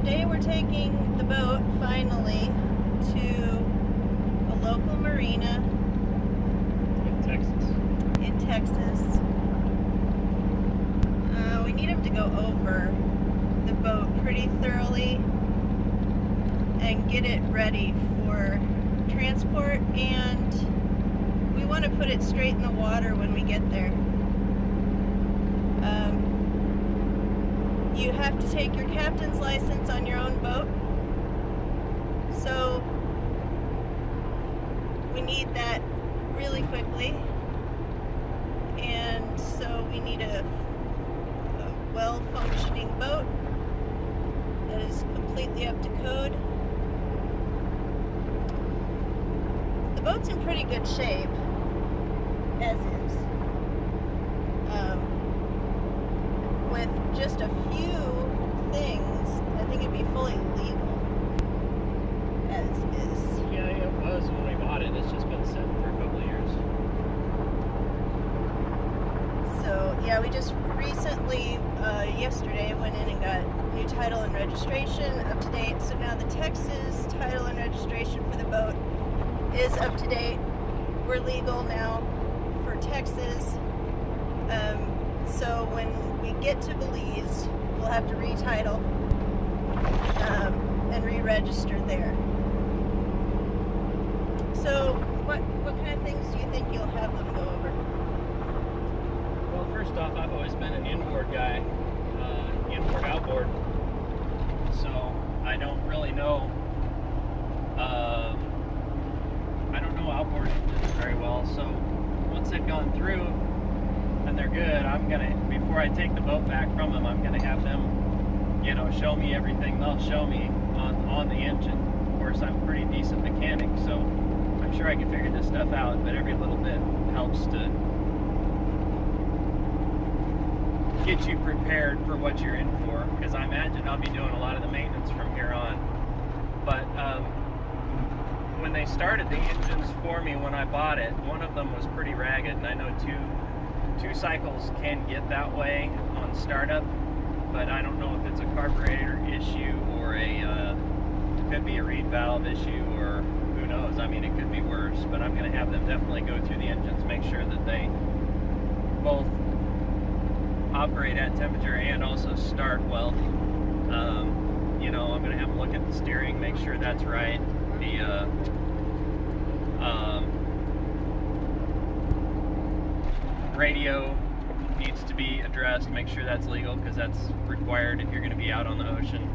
today we're taking the boat finally to a local marina in Texas. We need him to go over the boat pretty thoroughly and get it ready for transport, and we want to put it straight in the water when we get there. You have to take your captain's license on your own boat, so we need that really quickly, and so we need a well-functioning boat that is completely up to code. The boat's in pretty good shape, as is. With just a few things, I think it'd be fully legal, as is. Yeah, it was when we bought it. It's just been sitting for a couple of years. So, yeah, we just recently, yesterday, went in and got new title and registration up to date. So now the Texas title and registration for the boat is up to date. We're legal now for Texas. So when we get to Belize, we'll have to retitle and re-register there. So what kind of things do you think you'll have them go over? Well, first off, I've always been an inboard guy, inboard outboard. So I don't really know. I don't know outboard engines very well. So once they've gone through and they're good, I'm gonna, before I take the boat back from them, I'm gonna have them, show me everything they'll show me on the engine. Of course, I'm a pretty decent mechanic, so I'm sure I can figure this stuff out, but every little bit helps to get you prepared for what you're in for, because I imagine I'll be doing a lot of the maintenance from here on. But when they started the engines for me when I bought it, one of them was pretty ragged, and I know two cycles can get that way on startup, but I don't know if it's a carburetor issue or could be a reed valve issue, or who knows. I mean, it could be worse, but I'm going to have them definitely go through the engines, make sure that they both operate at temperature and also start well. I'm going to have them look at the steering, make sure that's right. The radio needs to be addressed, make sure that's legal, because that's required if you're going to be out on the ocean.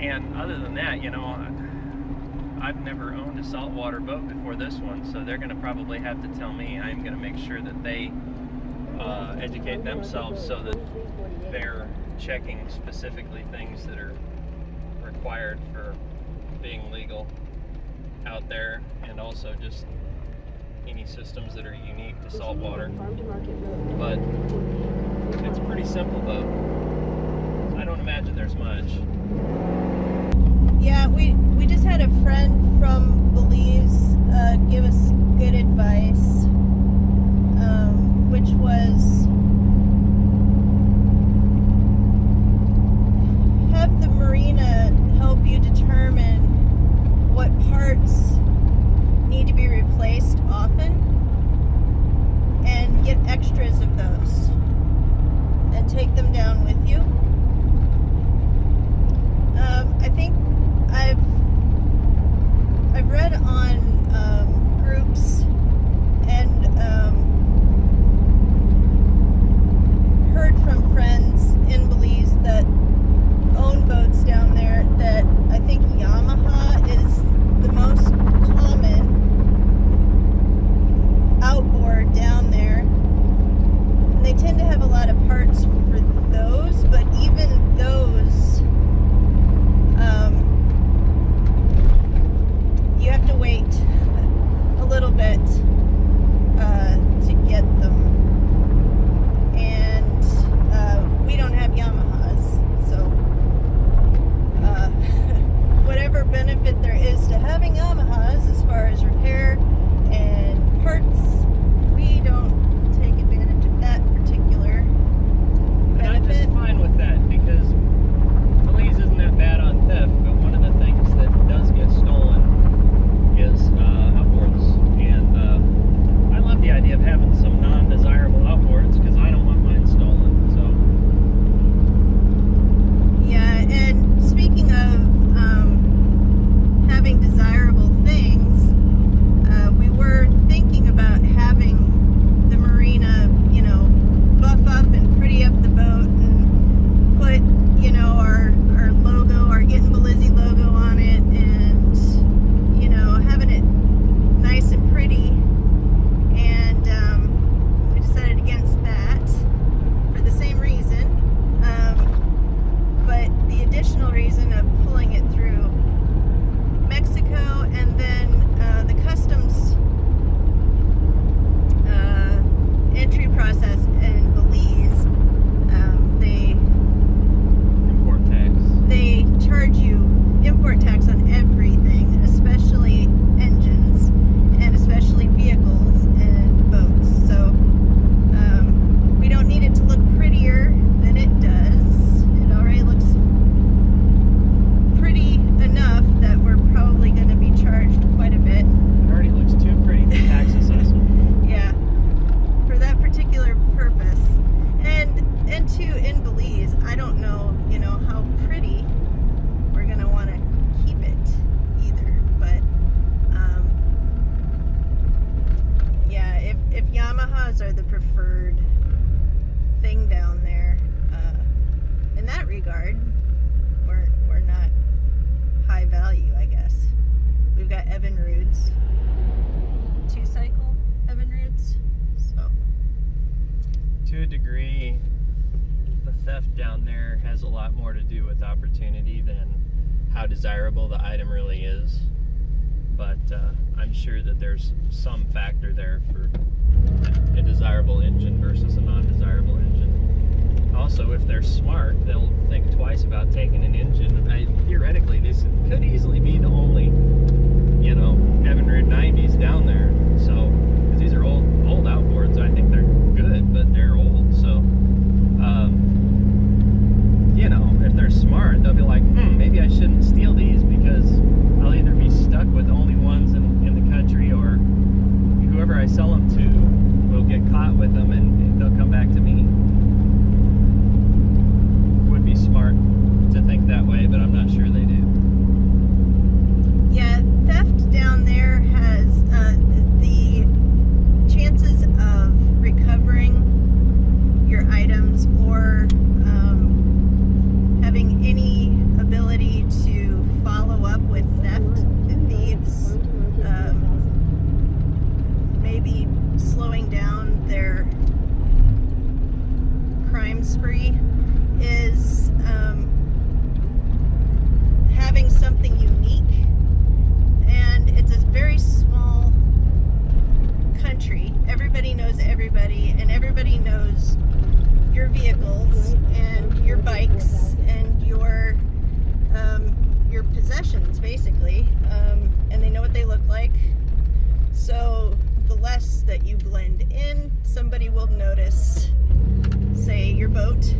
And other than that, I've never owned a saltwater boat before this one, so they're going to probably have to tell me. I'm going to make sure that they educate themselves so that they're checking specifically things that are required for being legal out there, and also just any systems that are unique to saltwater. But it's a pretty simple boat. I don't imagine there's much. Yeah, we just had a friend from Belize give us good advice, which was have the marina help you determine what parts need to be replaced often and get extras of those and take them down with you. I think I've read on groups and heard from friends in Belize that own boats down there that I think Yamaha is the most common outboard down there, and they tend to have a lot of parts for those, but even those you have to wait a little bit to get them, and we don't have Yamahas, so whatever benefit there is to having Yamahas as far as repair and parts, we don't take advantage of that particular benefit. And I'm just fine with that, because cows are the preferred thing down there. In that regard, we're not high value, I guess. We've got Evinrudes, 2-cycle Evinrudes. So to a degree, the theft down there has a lot more to do with opportunity than how desirable the item really is. But I'm sure that there's some factor there for a desirable engine versus a non-desirable engine. Also, if they're smart, they'll think twice about taking an engine. Theoretically, this could easily be the only, Evinrude 90s down there. So, because these are old outboards, I think they're good, but they're old. So, if they're smart, they'll be like, maybe I shouldn't steal these because I'll either be stuck with the only ones in the country, or whoever I sell them to will get caught with them and they'll come back to me. Would be smart to think that way, but I'm not sure they do. yeah, theft down there has the chances of recovering your items or having any ability to follow up with thieves, maybe slowing down their crime spree, is having something unique. And it's a very small country. Everybody knows everybody, and everybody knows your vehicles and your bikes and your possessions, basically, and they know what they look like. So the less that you blend in, somebody will notice, say, your boat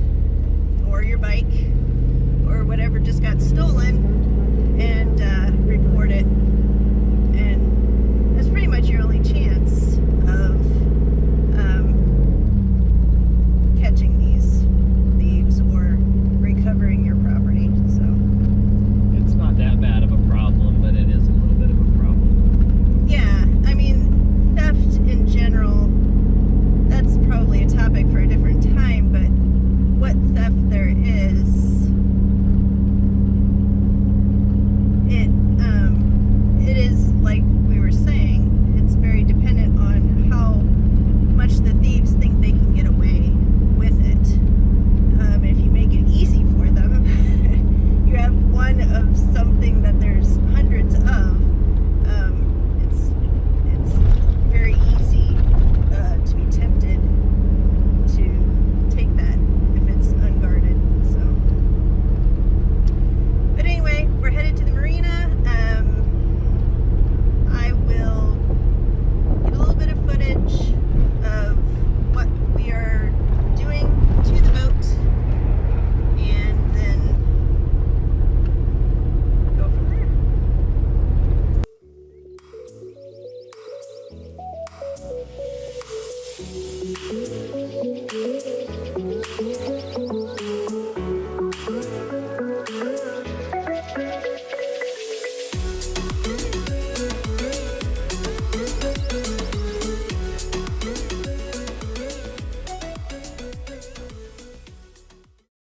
or your bike or whatever just got stolen, and report it